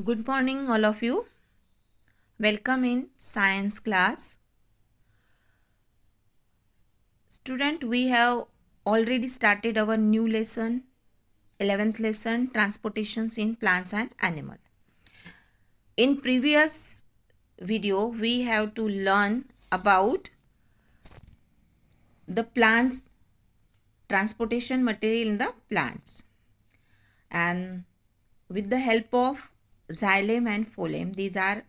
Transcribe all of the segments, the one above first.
Good morning, all of you. Welcome in science class. Student, we have already started our new lesson, 11th lesson, transportations in plants and animals. In previous video, we have to learn about the plants, transportation material in the plants. And with the help of xylem and phloem, these are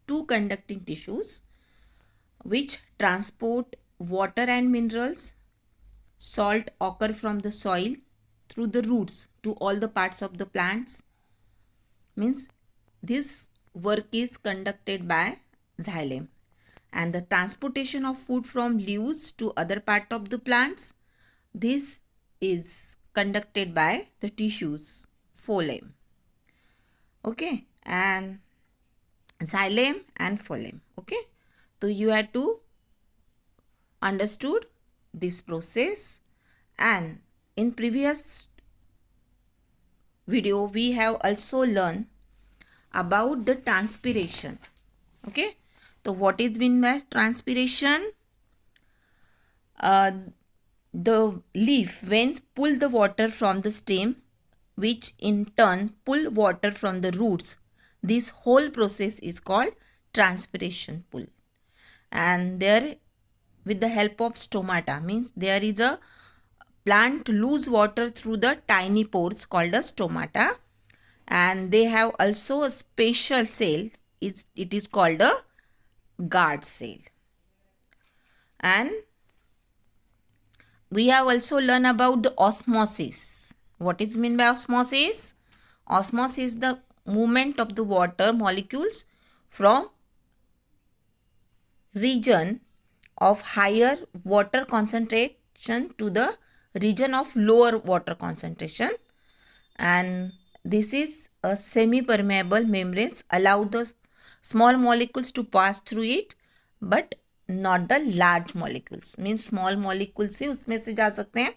two conducting tissues which transport water and minerals. Salt occur from the soil through the roots to all the parts of the plants. Means this work is conducted by xylem. And the transportation of food from leaves to other part of the plants, this is conducted by the tissues, phloem. Okay, and xylem and phloem. Okay, so you have to understood this process. And in previous video we have also learned about the transpiration. Okay, so what is meant by transpiration? The leaf when pull the water from the stem, which in turn pull water from the roots, this whole process is called transpiration pull. And there, with the help of stomata, means there is a plant lose water through the tiny pores called a stomata, and they have also a special cell, it is called a guard cell. And we have also learned about the osmosis. What is meant by osmosis? Osmosis is the movement of the water molecules from region of higher water concentration to the region of lower water concentration. And this is a semi-permeable membranes allow the small molecules to pass through it, but not the large molecules. Means small molecules ही उसमें से जा सकते हैं,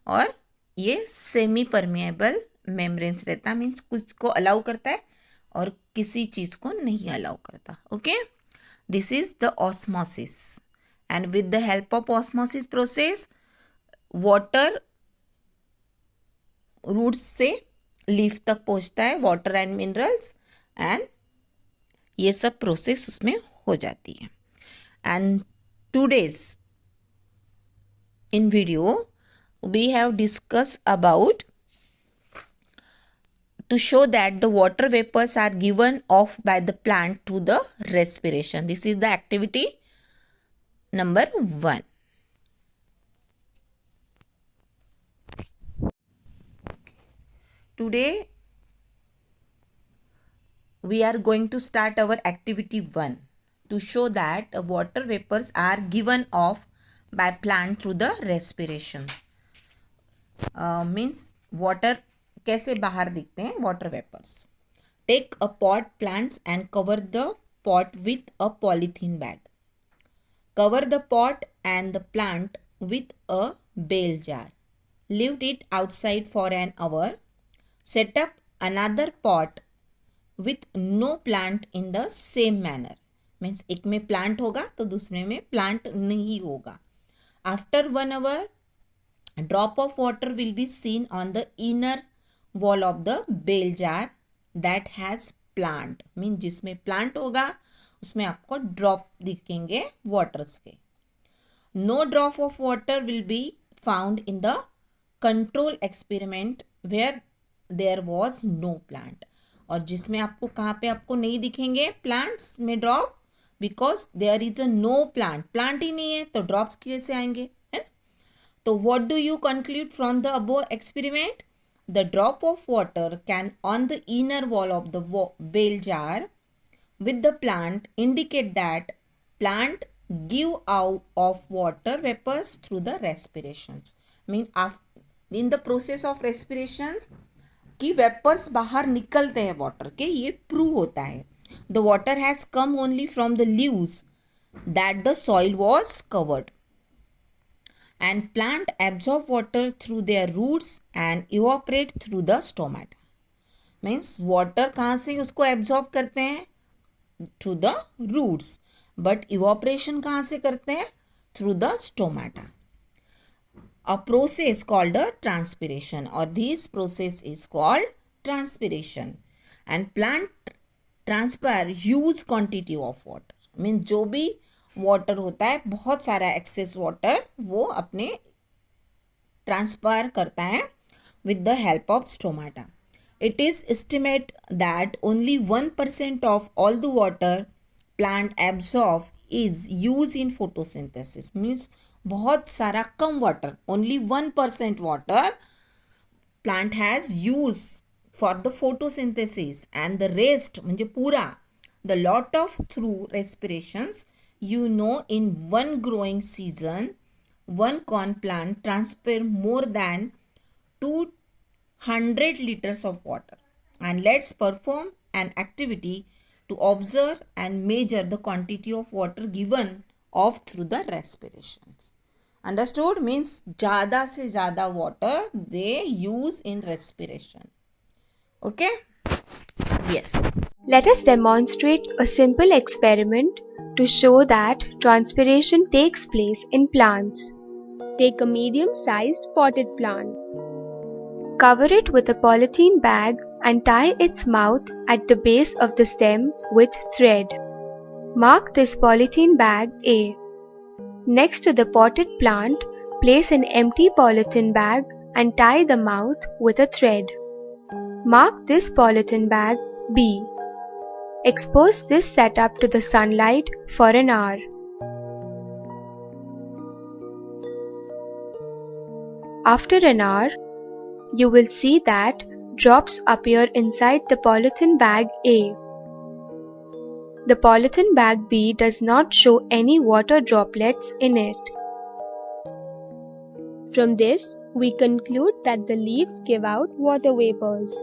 और ये semi permeable membranes रहता है. Means कुछ को अलाउ करता है और किसी चीज़ को नहीं अलाउ करता. Okay, this is the osmosis. And with the help of osmosis process, water roots से लीफ तक पहुंचता है, वाटर एंड मिनरल्स, एंड ये सब प्रोसेस उसमें हो जाती है. And today's in video we have discussed about to show that the water vapors are given off by the plant to the respiration. This is the activity number 1. Today we are going to start our activity 1 to show that water vapors are given off by plant through the respiration. Means water कैसे बाहर दिखते हैं water vapors. Take a pot plants and cover the pot with a polythene bag. Cover the pot and the plant with a bale jar. Leave it outside for an hour. Set up another pot with no plant in the same manner. Means एक में plant होगा तो दूसरे में plant नहीं होगा. After 1 hour, a drop of water will be seen on the inner wall of the bale jar that has plant. Means जिसमें plant होगा उसमें आपको drop दिखेंगे waters के. No drop of water will be found in the control experiment where there was no plant. और जिसमें आपको कहाँ पे आपको नहीं दिखेंगे plants में drop, because there is a no plant. Plant ही नहीं है तो drops कैसे आएंगे, है ना. तो what do you conclude from the above experiment? The drop of water can on the inner wall of the bale jar with the plant indicate that plant give out of water vapors through the respirations. Mean in the process of respirations कि vapours बाहर निकलते हैं water के, ये prove होता है. The water has come only from the leaves that the soil was covered, and plant absorb water through their roots and evaporate through the stomata. Means water कहाँ से उसको एब्जॉर्ब करते हैं, through the roots, but evaporation कहाँ से करते हैं, through the stomata. A process called a transpiration, or this process is called transpiration. And plant transpire huge quantity of water. Mean जो भी वाटर होता है, बहुत सारा एक्सेस वाटर वो अपने ट्रांसफर करता है with the help of stomata. It is estimated that only 1% of all the water plant absorb is used in photosynthesis. Means बहुत सारा कम water, only 1% water plant has used for the photosynthesis, and the rest म्हणजे पूरा the lot of through respirations. In one growing season, one corn plant transpire more than 200 liters of water. And let's perform an activity to observe and measure the quantity of water given off through the respirations. Understood? Means ज़्यादा से ज़्यादा water they use in respiration. Okay? Yes. Let us demonstrate a simple experiment to show that transpiration takes place in plants. Take a medium-sized potted plant. Cover it with a polythene bag and tie its mouth at the base of the stem with thread. Mark this polythene bag A. Next to the potted plant, place an empty polythene bag and tie the mouth with a thread. Mark this polythene bag B. Expose this setup to the sunlight for an hour. After an hour, you will see that drops appear inside the polythene bag A. The polythene bag B does not show any water droplets in it. From this, we conclude that the leaves give out water vapors.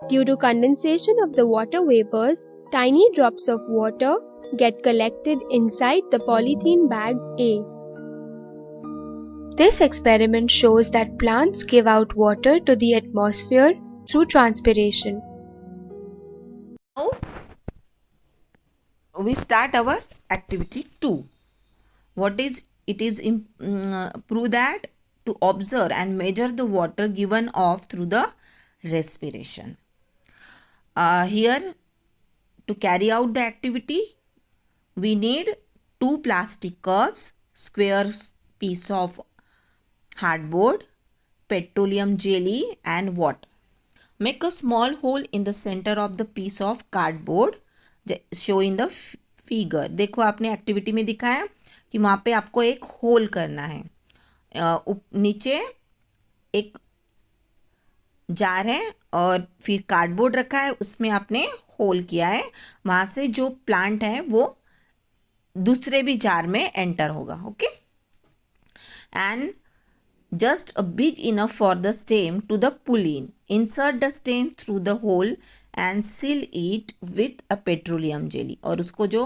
Due to condensation of the water vapors, tiny drops of water get collected inside the polythene bag A. This experiment shows that plants give out water to the atmosphere through transpiration. Now we start our activity 2. What is it? Is prove that to observe and measure the water given off through the respiration. Here, to carry out the activity, we need 2 plastic cups, square piece of hardboard, petroleum jelly and water. Make a small hole in the center of the piece of cardboard show in the figure. देखो आपने activity में दिखाया कि वहाँ पे आपको एक whole करना है. नीचे एक जार है और फिर कार्डबोर्ड रखा है, उसमें आपने होल किया है. वहाँ से जो प्लांट है वो दूसरे भी जार में एंटर होगा. Okay. And just big enough for the stem to the pull in. Insert the stem through the hole and seal it with a petroleum jelly. और उसको जो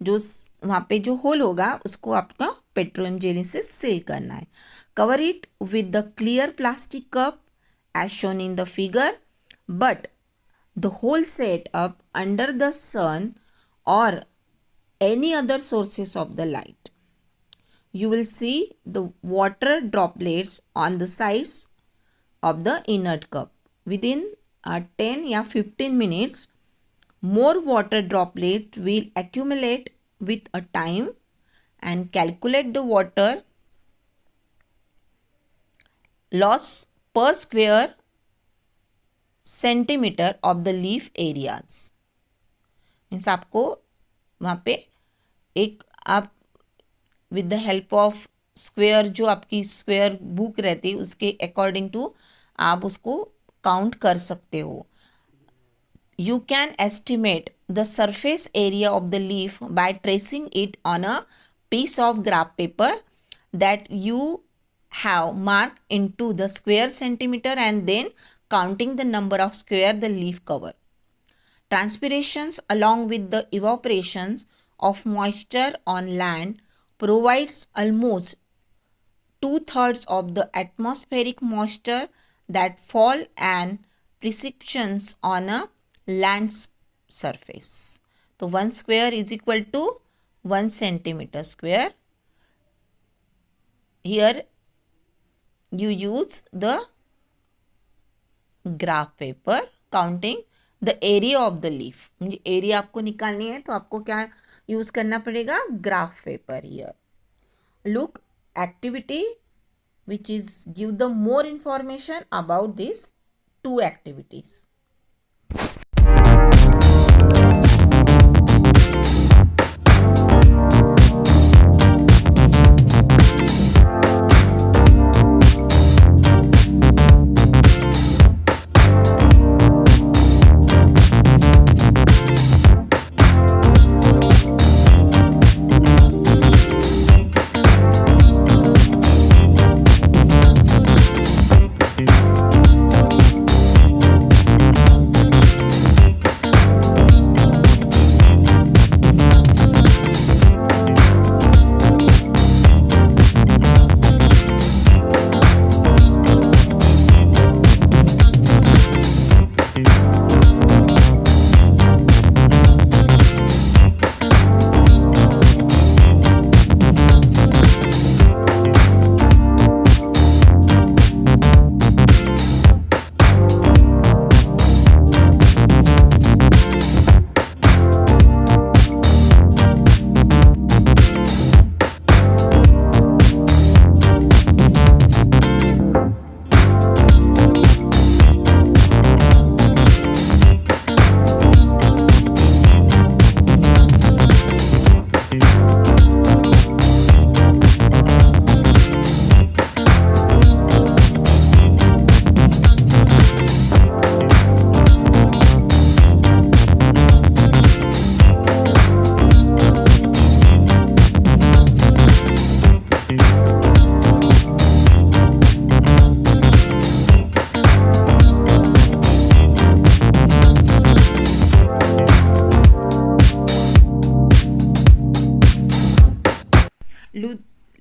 वहाँ पे जो होल होगा उसको आपका पेट्रोलियम जेली से सील करना है. Cover it with the clear plastic cup as shown in the figure, but the whole set up under the sun or any other sources of the light. You will see the water droplets on the sides of the inert cup. Within 10 या 15 minutes, more water droplets will accumulate with a time, and calculate the water loss per square centimeter of the leaf areas. Means आपको वहाँ पे एक आप with the help of square, जो आपकी square book रहती है उसके अकॉर्डिंग टू आप उसको काउंट कर सकते हो. You can estimate the surface area of the leaf by tracing it on a piece of graph paper that you have marked into the square centimeter and then counting the number of square the leaf cover. Transpirations along with the evaporations of moisture on land provides almost 2/3 of the atmospheric moisture that fall and precipitations on a land surface. तो 1 square is equal to 1 centimeter square. Here you use the graph paper counting the area of the leaf. म्हणजे area आपको निकालनी है तो आपको क्या use करना पड़ेगा, graph paper. Here look activity which is give the more information about these two activities.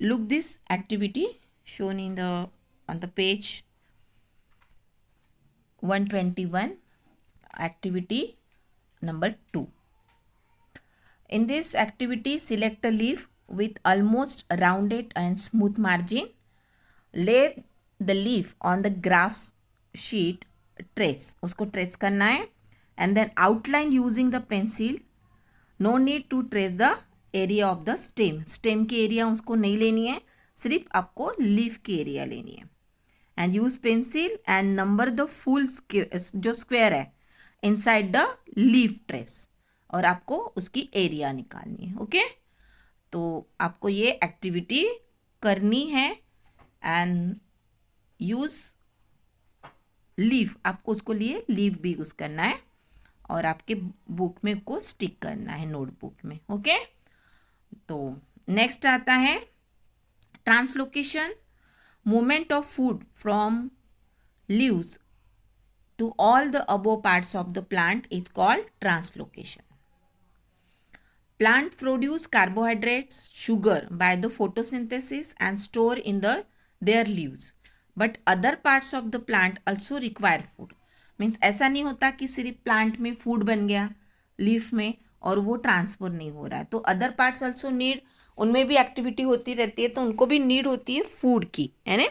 Look this activity shown in the on the page 121, activity number 2. In this activity, select a leaf with almost rounded and smooth margin. Lay the leaf on the graph sheet, trace, उसको trace करना है, and then outline using the pencil. No need to trace the area of the stem. Stem की area उसको नहीं लेनी है, सिर्फ आपको लीफ की एरिया लेनी है. And use pencil and number the full जो स्क्वायर है इनसाइड द लीफ ट्रेस, और आपको उसकी एरिया निकालनी है. ओके, तो आपको ये एक्टिविटी करनी है एंड यूज लीफ, आपको उसको लिए लीफ भी यूज करना है और आपके बुक में को स्टिक करना है, नोटबुक में. ओके, तो नेक्स्ट आता है translocation. Movement of food from leaves to all the above parts of the plant is called translocation. Plant produce carbohydrates, sugar by the photosynthesis and store in their leaves. But other parts of the plant also require food. Means ऐसा नहीं होता कि सिर्फ plant में food बन गया leaf में और वो ट्रांसफर नहीं हो रहा है. तो अदर पार्ट्स ऑल्सो नीड, उनमें भी एक्टिविटी होती रहती है, तो उनको भी नीड होती है फूड की, है ना.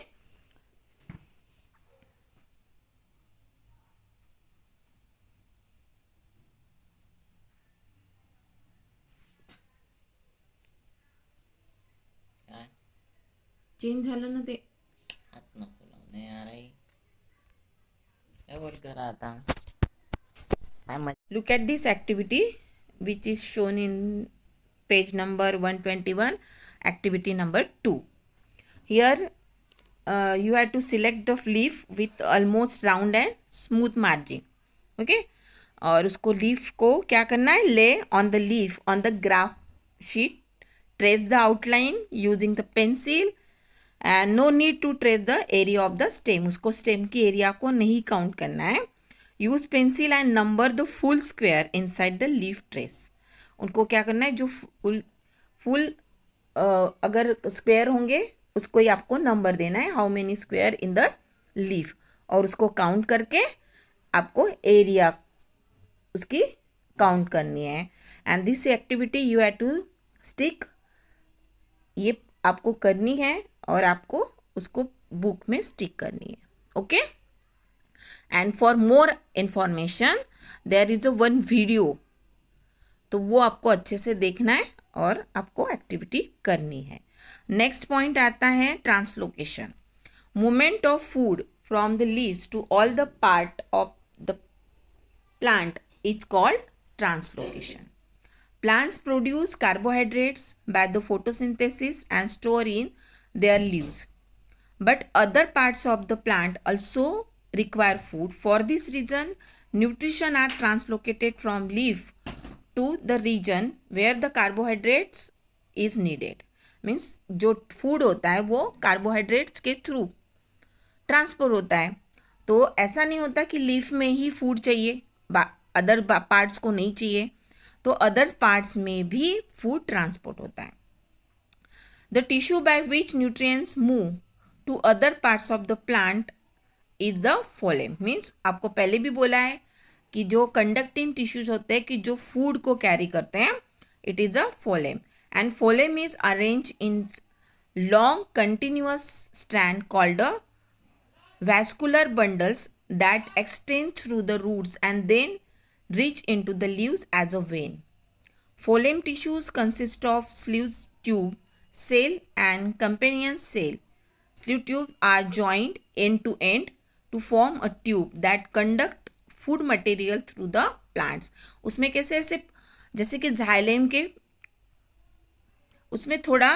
चेंज झालं ना ते, हात नको लावणे यार. काय करा आता. Look at this activity which is shown in page number 121, activity number 2. Here you have to select the leaf with almost round and smooth margin. Okay, और उसको लीफ को क्या करना है, ले on the leaf on the graph sheet, trace the outline using the pencil and no need to trace the area of the stem. उसको stem की area को नहीं काउंट करना है. Use pencil and number the full square inside the leaf trace. उनको क्या करना है, जो फुल अगर स्क्वायर होंगे उसको ही आपको नंबर देना है, how many square in the leaf, और उसको काउंट करके आपको एरिया उसकी काउंट करनी है and this activity you have to stick, ये आपको करनी है और आपको उसको बुक में स्टिक करनी है. Okay, and for more information there is a one video, तो वो आपको अच्छे से देखना है और आपको एक्टिविटी करनी है. नेक्स्ट पॉइंट आता है translocation. Movement of food from the leaves to all the part of the plant is called translocation. Plants produce carbohydrates by the photosynthesis and store in their leaves. But other parts of the plant also require food. For this reason, nutrition are translocated from leaf to the region where the carbohydrates is needed. Means जो food होता है वो carbohydrates के through transfer होता है. तो ऐसा नहीं होता कि लीफ में ही फूड चाहिए, अदर पार्ट्स को नहीं चाहिए, तो अदर्स पार्ट्स में भी फूड ट्रांसपोर्ट होता है. The tissue by which nutrients move to other parts of the plant is the phloem. Means आपको पहले भी बोला है कि जो कंडक्टिंग टिश्यूज होते हैं कि जो फूड को कैरी करते हैं, it is a phloem. And phloem is arrange in long continuous strand called a vascular bundles that extend through the roots and then reach into the leaves as a vein. Phloem tissues consist of sleeve tube, cell and companion cell. Sleeve tubes are joined end to end to form a tube that conduct food material through the plants. उसमें कैसे ऐसे जैसे कि xylem के उसमें थोड़ा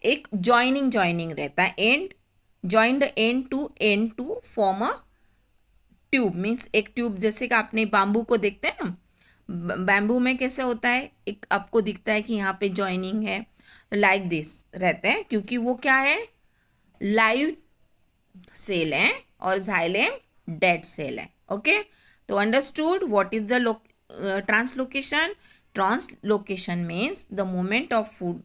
एक joining रहता है, and joined end to form a tube. Means एक ट्यूब जैसे कि आपने बाम्बू को देखते हैं ना, बैम्बू में कैसे होता है, एक आपको दिखता है कि यहाँ पे जॉइनिंग है, लाइक दिस रहते हैं क्योंकि वो क्या है, लाइव सेल है और जाइलेम डेड सेल है. ओके, तो understood what is the translocation. Translocation means the movement of food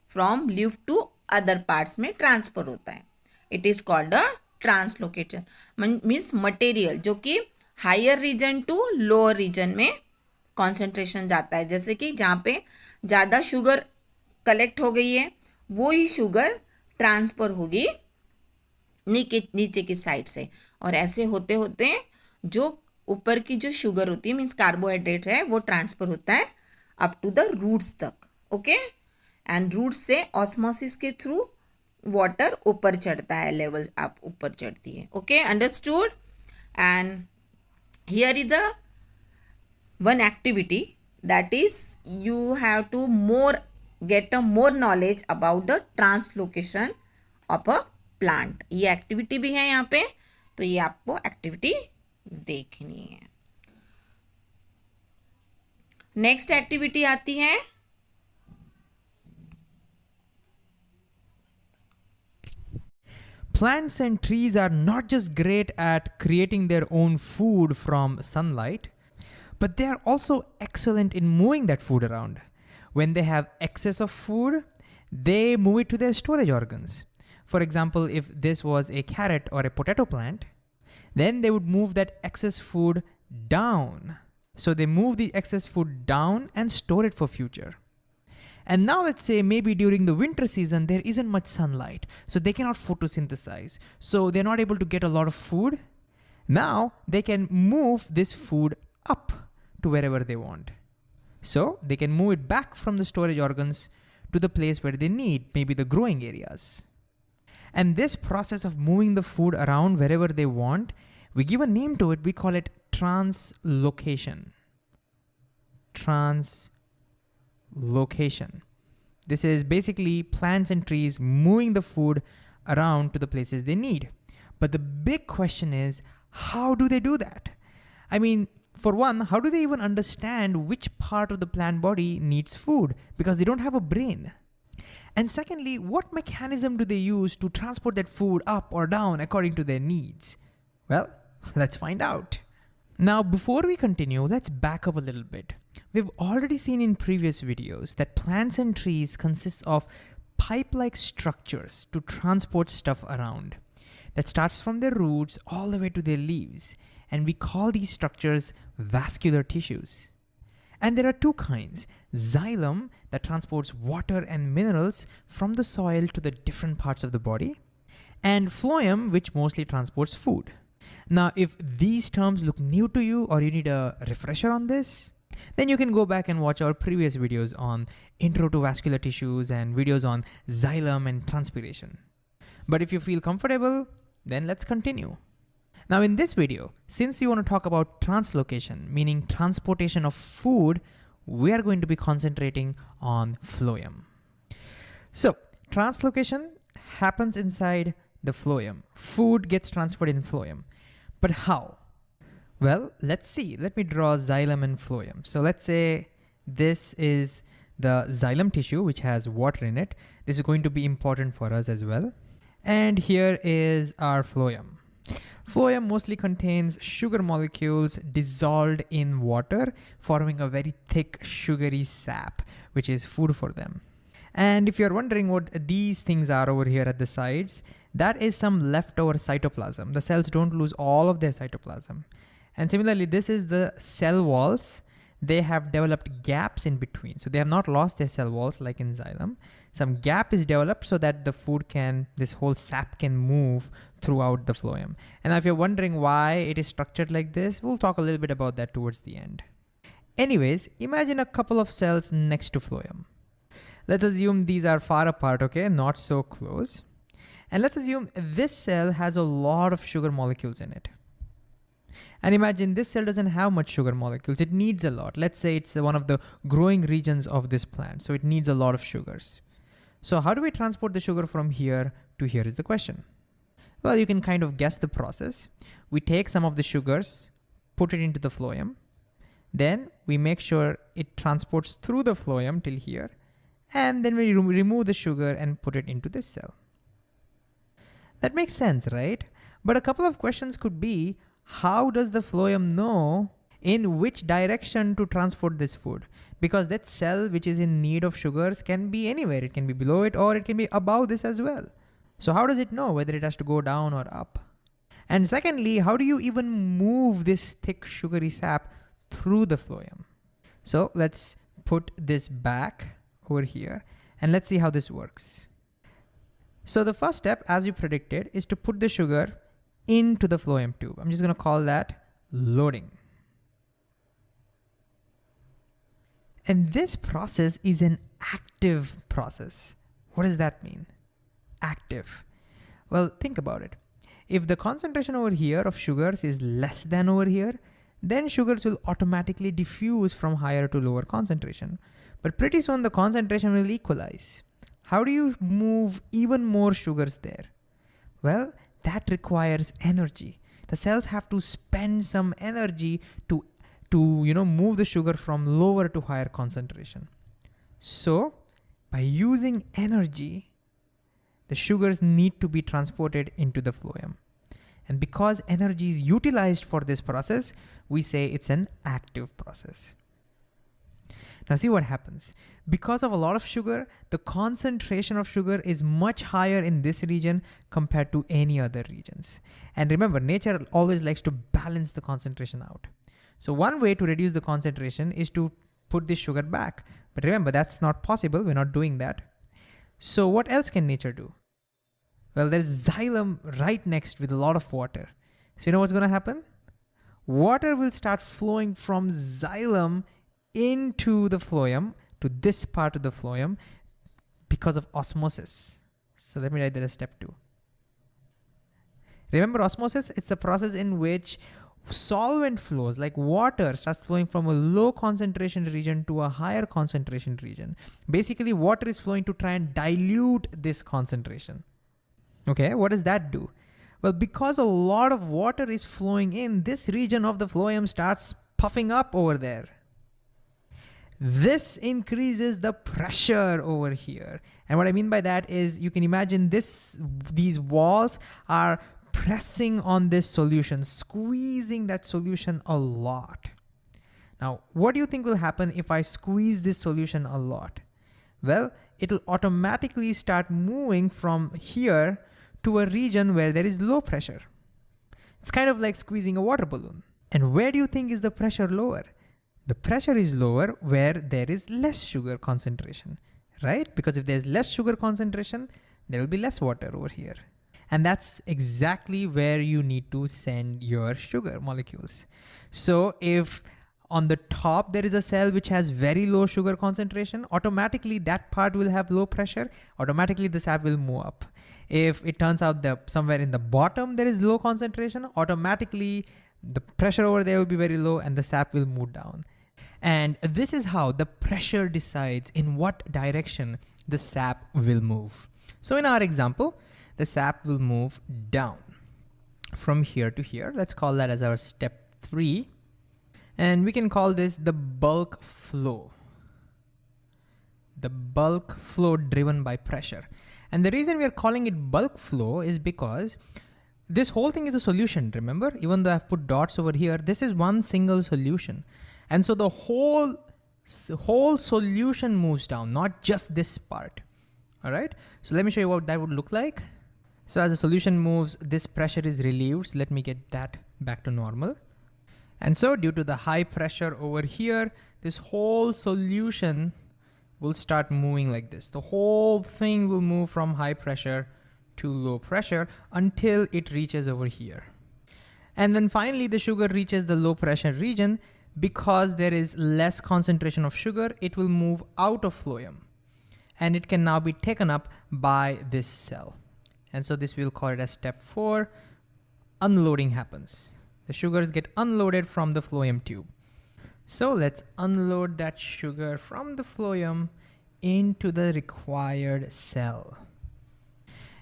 from leaf to other parts में ट्रांसफर होता है. It is called a translocation. Means material जो कि higher region to lower region में concentration जाता है. जैसे कि जहाँ पे ज़्यादा शुगर कलेक्ट हो गई है वो ही शुगर ट्रांसफ़र होगी नीचे की साइड से, और ऐसे होते होते जो ऊपर की जो शुगर होती है मीन्स कार्बोहाइड्रेट है वो ट्रांसफ़र होता है अप टू द रूट्स तक. ओके, एंड रूट्स से ऑस्मोसिस के थ्रू वाटर ऊपर चढ़ता है, लेवल आप ऊपर चढ़ती है. Okay, understood. And here is a one activity that is you have to get a more knowledge about the translocation of a plant. ये एक्टिविटी भी है यहाँ पे, तो ये आपको एक्टिविटी देखनी है. नेक्स्ट एक्टिविटी आती है Plants and trees are not just great at creating their own food from sunlight, but they are also excellent in moving that food around. When they have excess of food, they move it to their storage organs. For example, if this was a carrot or a potato plant, then they would move that excess food down. So they move the excess food down and store it for future. And now let's say maybe during the winter season, there isn't much sunlight, so they cannot photosynthesize. So they're not able to get a lot of food. Now they can move this food up to wherever they want. So they can move it back from the storage organs to the place where they need, maybe the growing areas. And this process of moving the food around wherever they want, we give a name to it, we call it translocation. Translocation. This is basically plants and trees moving the food around to the places they need. But the big question is, how do they do that? I mean, for one, how do they even understand which part of the plant body needs food? Because they don't have a brain. And secondly, what mechanism do they use to transport that food up or down according to their needs? Well, let's find out. Now, before we continue, let's back up a little bit. We've already seen in previous videos that plants and trees consist of pipe-like structures to transport stuff around. That starts from their roots all the way to their leaves. and we call these structures vascular tissues. And there are two kinds: xylem, that transports water and minerals from the soil to the different parts of the body, and phloem, which mostly transports food. Now, if these terms look new to you or you need a refresher on this, then you can go back and watch our previous videos on intro to vascular tissues and videos on xylem and transpiration. But if you feel comfortable, then let's continue. Now in this video, since we want to talk about translocation, meaning transportation of food, we are going to be concentrating on phloem. So translocation happens inside the phloem. Food gets transferred in phloem. But how? Well, let's see. Let me draw xylem and phloem. So let's say this is the xylem tissue, which has water in it. This is going to be important for us as well. And here is our phloem. Phloem mostly contains sugar molecules dissolved in water, forming a very thick sugary sap, which is food for them. And if you're wondering what these things are over here at the sides, that is some leftover cytoplasm. The cells don't lose all of their cytoplasm. And similarly, this is the cell walls. They have developed gaps in between. So they have not lost their cell walls like in xylem. Some gap is developed so that the food this whole sap can move throughout the phloem. And if you're wondering why it is structured like this, we'll talk a little bit about that towards the end. Anyways, imagine a couple of cells next to phloem. Let's assume these are far apart, okay? Not so close. And let's assume this cell has a lot of sugar molecules in it. And imagine this cell doesn't have much sugar molecules. It needs a lot. Let's say it's one of the growing regions of this plant. So it needs a lot of sugars. So how do we transport the sugar from here to here is the question. Well, you can kind of guess the process. We take some of the sugars, put it into the phloem. Then we make sure it transports through the phloem till here. And then we remove the sugar and put it into this cell. That makes sense, right? But a couple of questions could be, how does the phloem know in which direction to transport this food? Because that cell which is in need of sugars can be anywhere. It can be below it or it can be above this as well. So how does it know whether it has to go down or up? And secondly, how do you even move this thick sugary sap through the phloem? So let's put this back over here and let's see how this works. So the first step, as you predicted, is to put the sugar into the phloem tube. I'm just going to call that loading. And this process is an active process. What does that mean? Active. Well, think about it. If the concentration over here of sugars is less than over here, then sugars will automatically diffuse from higher to lower concentration. But pretty soon the concentration will equalize. How do you move even more sugars there? Well, that requires energy. The cells have to spend some energy to move the sugar from lower to higher concentration. So by using energy, the sugars need to be transported into the phloem. And because energy is utilized for this process, we say it's an active process. Now see what happens. Because of a lot of sugar, the concentration of sugar is much higher in this region compared to any other regions. And remember, nature always likes to balance the concentration out. So one way to reduce the concentration is to put the sugar back. But remember, that's not possible. We're not doing that. So what else can nature do? Well, there's xylem right next with a lot of water. So you know what's going to happen? Water will start flowing from xylem into the phloem, to this part of the phloem, because of osmosis. So let me write that as step 2. Remember osmosis? It's a process in which solvent flows, like water, starts flowing from a low concentration region to a higher concentration region. Basically, water is flowing to try and dilute this concentration. Okay, what does that do? Well, because a lot of water is flowing in, this region of the phloem starts puffing up over there. This increases the pressure over here. And what I mean by that is, you can imagine these walls are pressing on this solution, squeezing that solution a lot. Now, what do you think will happen if I squeeze this solution a lot? Well, it'll automatically start moving from here to a region where there is low pressure. It's kind of like squeezing a water balloon. And where do you think is the pressure lower? The pressure is lower where there is less sugar concentration, right? Because if there's less sugar concentration, there will be less water over here. And that's exactly where you need to send your sugar molecules. So if on the top there is a cell which has very low sugar concentration, automatically that part will have low pressure, automatically the sap will move up. If it turns out that somewhere in the bottom there is low concentration, automatically the pressure over there will be very low and the sap will move down. And this is how the pressure decides in what direction the sap will move. So in our example, the sap will move down from here to here. Let's call that as our step 3. And we can call this the bulk flow. The bulk flow driven by pressure. And the reason we are calling it bulk flow is because this whole thing is a solution, remember? Even though I've put dots over here, this is one single solution. And so the whole solution moves down, not just this part. All right, so let me show you what that would look like. So as the solution moves, this pressure is relieved. So let me get that back to normal. And so due to the high pressure over here, this whole solution will start moving like this. The whole thing will move from high pressure to low pressure until it reaches over here. And then finally the sugar reaches the low pressure region. Because there is less concentration of sugar, it will move out of phloem and it can now be taken up by this cell. And so this we'll call it as step 4. Unloading happens. The sugars get unloaded from the phloem tube. So let's unload that sugar from the phloem into the required cell.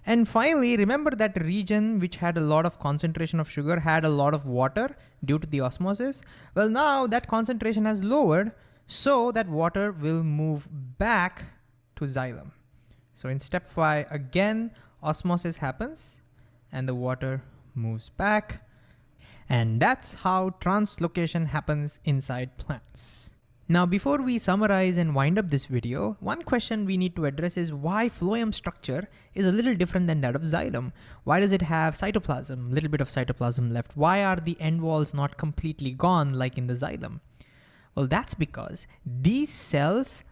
And finally, remember that region which had a lot of concentration of sugar had a lot of water due to the osmosis? Well, now that concentration has lowered, so that water will move back to xylem. So in step 5, again, osmosis happens and the water moves back. And that's how translocation happens inside plants. Now, before we summarize and wind up this video, one question we need to address is why phloem structure is a little different than that of xylem. Why does it have cytoplasm, little bit of cytoplasm left? Why are the end walls not completely gone like in the xylem? Well, that's because these cells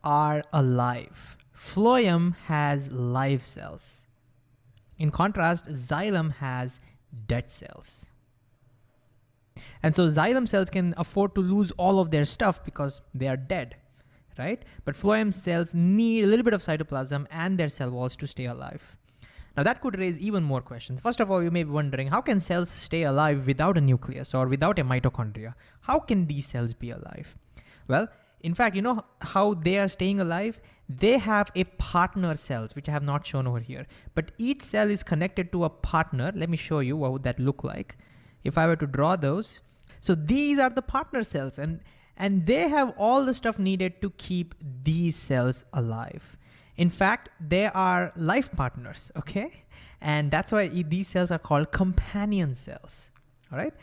are alive. Phloem has live cells. In contrast, xylem has dead cells. And so xylem cells can afford to lose all of their stuff because they are dead, right? But phloem cells need a little bit of cytoplasm and their cell walls to stay alive. Now that could raise even more questions. First of all, you may be wondering, how can cells stay alive without a nucleus or without a mitochondria? How can these cells be alive? Well, in fact, you know how they are staying alive? They have a partner cells, which I have not shown over here. But each cell is connected to a partner. Let me show you what would that look like. If I were to draw those, so these are the partner cells and they have all the stuff needed to keep these cells alive. In fact, they are life partners, okay? And that's why these cells are called companion cells, all right?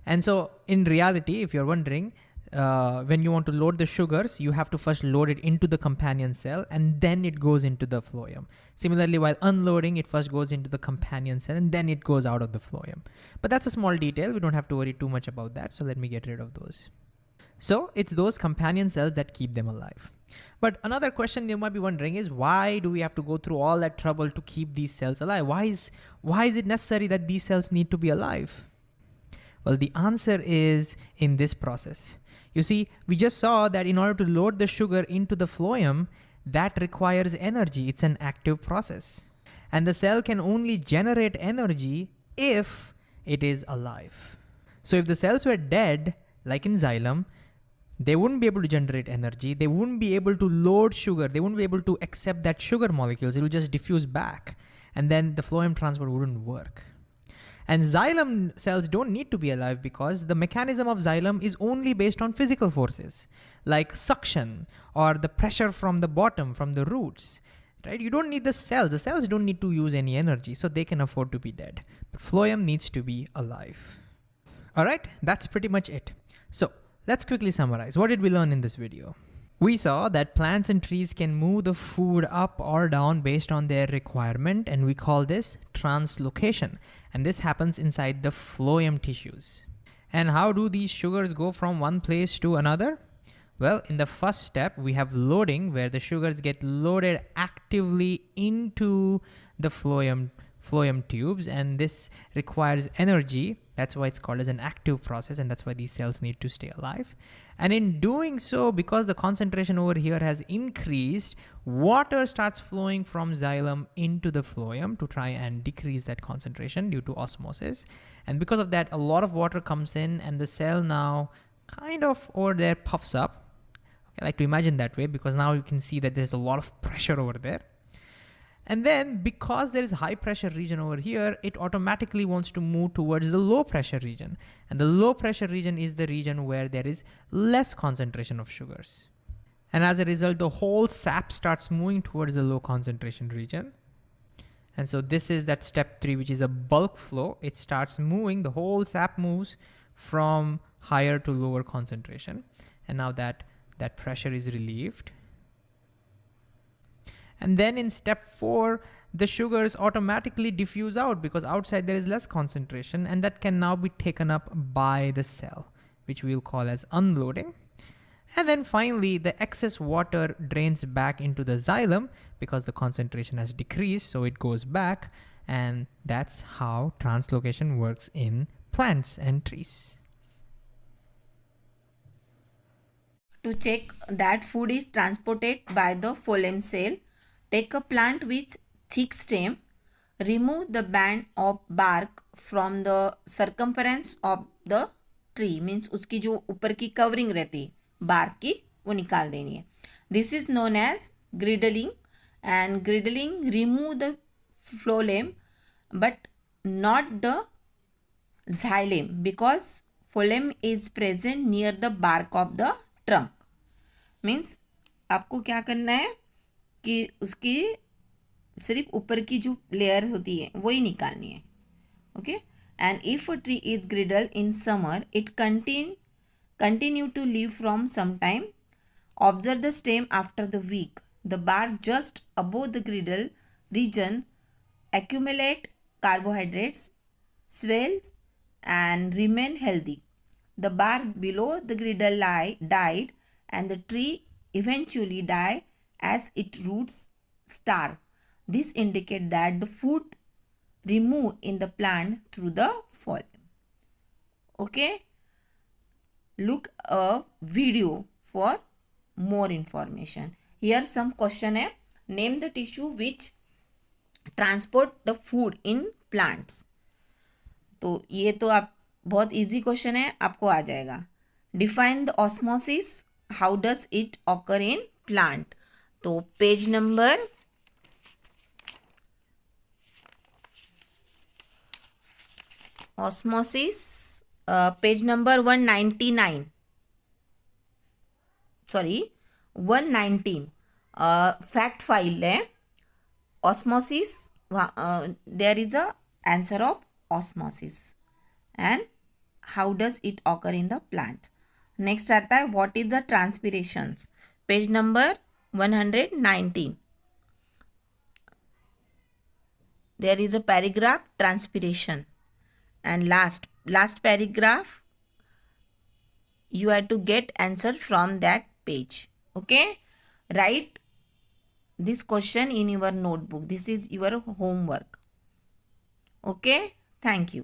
And so in reality, if you're wondering, when you want to load the sugars, you have to first load it into the companion cell and then it goes into the phloem. Similarly, while unloading, it first goes into the companion cell and then it goes out of the phloem. But that's a small detail. We don't have to worry too much about that. So let me get rid of those. So it's those companion cells that keep them alive. But another question you might be wondering is, why do we have to go through all that trouble to keep these cells alive? Why is it necessary that these cells need to be alive? Well, the answer is in this process. You see, we just saw that in order to load the sugar into the phloem, that requires energy. It's an active process. And the cell can only generate energy if it is alive. So if the cells were dead, like in xylem, they wouldn't be able to generate energy. They wouldn't be able to load sugar. They wouldn't be able to accept that sugar molecules. It will just diffuse back. And then the phloem transport wouldn't work. And xylem cells don't need to be alive because the mechanism of xylem is only based on physical forces like suction or the pressure from the bottom, from the roots, right? You don't need the cells. The cells don't need to use any energy, so they can afford to be dead. But phloem needs to be alive. All right, that's pretty much it. So let's quickly summarize. What did we learn in this video? We saw that plants and trees can move the food up or down based on their requirement, and we call this translocation. And this happens inside the phloem tissues. And how do these sugars go from one place to another? Well, in the first step, we have loading, where the sugars get loaded actively into the phloem tubes, and this requires energy. That's why it's called as an active process, and that's why these cells need to stay alive. And in doing so, because the concentration over here has increased, water starts flowing from xylem into the phloem to try and decrease that concentration due to osmosis. And because of that, a lot of water comes in, and the cell now kind of over there puffs up. I like to imagine that way, because now you can see that there's a lot of pressure over there. And then because there is a high pressure region over here, it automatically wants to move towards the low pressure region. And the low pressure region is the region where there is less concentration of sugars. And as a result, the whole sap starts moving towards the low concentration region. And so this is that step 3, which is a bulk flow. It starts moving, the whole sap moves from higher to lower concentration. And now that pressure is relieved. And then in step 4, the sugars automatically diffuse out because outside there is less concentration, and that can now be taken up by the cell, which we'll call as unloading. And then finally, the excess water drains back into the xylem because the concentration has decreased, so it goes back, and that's how translocation works in plants and trees. To check that food is transported by the phloem cell, take a plant with thick stem, remove the band of bark from the circumference of the tree, means उसकी जो ऊपर की covering रहती bark की वो निकाल देनी है. This is known as griddling, and griddling remove the phloem but not the xylem because phloem is present near the bark of the trunk. Means आपको क्या करना है कि उसकी सिर्फ ऊपर की जो लेयर होती है वही निकालनी है. Okay. And if a tree is girdle in summer it continue to live from some time. Observe the stem after the week. The bar just above the girdle region accumulate carbohydrates, swells and remain healthy. The bar below the griddle died and the tree eventually die as its roots starve. This indicates that the food removed in the plant through the phloem. Okay. Look a video for more information. Here some question hai. Name the tissue which transport the food in plants. तो ये तो आप बहुत easy question है, आपको आ जाएगा. Define the osmosis, how does it occur in plant. तो page number osmosis page number 199 sorry 119 fact file है. Osmosis there is a answer of osmosis and how does it occur in the plant. Next आता है what is the transpirations. Page number 119. There is a paragraph transpiration and last paragraph you have to get answer from that page. Okay, write this question in your notebook. This is your homework. Okay. Thank you.